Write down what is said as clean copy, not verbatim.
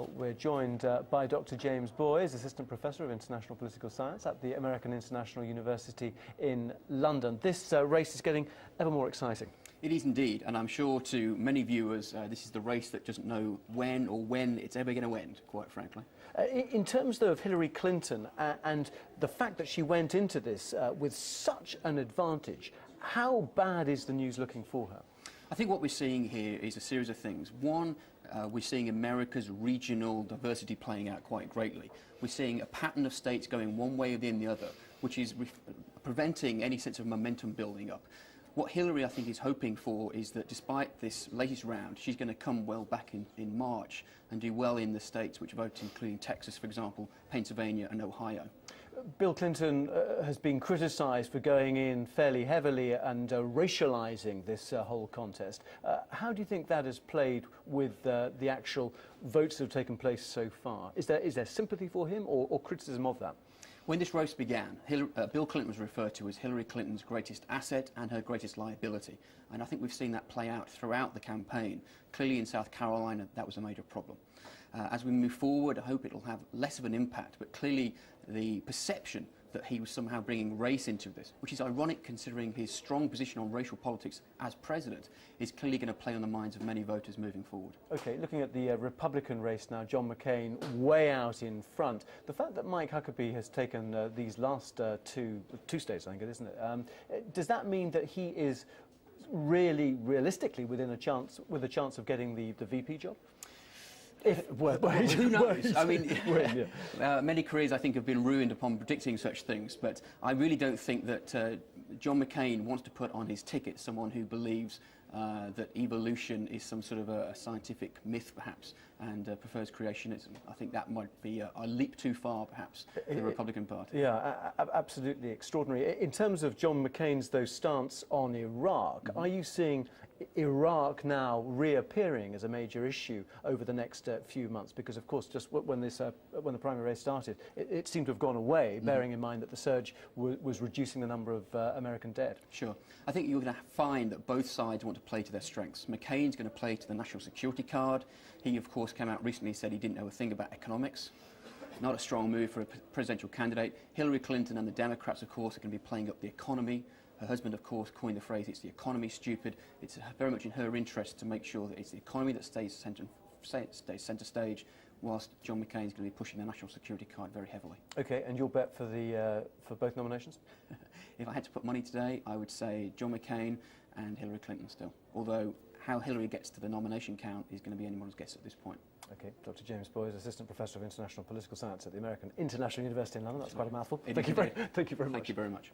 We're joined by Dr. James Boyes, Assistant Professor of International Political Science at the American International University in London. This race is getting ever more exciting. It is indeed, and I'm sure to many viewers this is the race that doesn't know when it's ever going to end, quite frankly. In terms of Hillary Clinton and the fact that she went into this with such an advantage, how bad is the news looking for her? I think what we're seeing here is a series of things. One, we're seeing America's regional diversity playing out quite greatly. We're seeing a pattern of states going one way or the other, which is preventing any sense of momentum building up. What Hillary, I think, is hoping for is that despite this latest round, she's going to come well back in March and do well in the states which vote, including Texas, for example, Pennsylvania and Ohio. Bill Clinton has been criticised for going in fairly heavily and racialising this whole contest. How do you think that has played with the actual votes that have taken place so far? Is there sympathy for him or criticism of that? When this race began, Bill Clinton was referred to as Hillary Clinton's greatest asset and her greatest liability. And I think we've seen that play out throughout the campaign. Clearly in South Carolina, that was a major problem. As we move forward, I hope it'll have less of an impact, but clearly the perception that he was somehow bringing race into this, which is ironic considering his strong position on racial politics as president, is clearly going to play on the minds of many voters moving forward. OK, looking at the Republican race now, John McCain way out in front. The fact that Mike Huckabee has taken these last two states, I think it isn't it? Does that mean that he is really, realistically, with a chance of getting the VP job? Who knows? I mean, many careers, I think, have been ruined upon predicting such things, but I really don't think that John McCain wants to put on his ticket someone who believes that evolution is some sort of a scientific myth, perhaps, and prefers creationism. I think that might be a leap too far, perhaps, for the Republican Party. Yeah, absolutely extraordinary. In terms of John McCain's, stance on Iraq, are you seeing Iraq now reappearing as a major issue over the next few months? Because, of course, just when the primary race started, it seemed to have gone away, bearing in mind that the surge was reducing the number of American dead. Sure. I think you're going to find that both sides want to play to their strengths. McCain's going to play to the national security card. He, of course, came out recently and said he didn't know a thing about economics. Not a strong move for a presidential candidate. Hillary Clinton and the Democrats, of course, are going to be playing up the economy. Her husband, of course, coined the phrase, "It's the economy, stupid." It's very much in her interest to make sure that it's the economy that stays centre stage, whilst John McCain is going to be pushing the national security card very heavily. OK, and your bet for both nominations? If I had to put money today, I would say John McCain and Hillary Clinton still. Although how Hillary gets to the nomination count is going to be anyone's guess at this point. OK, Dr. James Boyes, Assistant Professor of International Political Science at the American International University in London. That's quite a mouthful. Thank you very much. Thank you very much.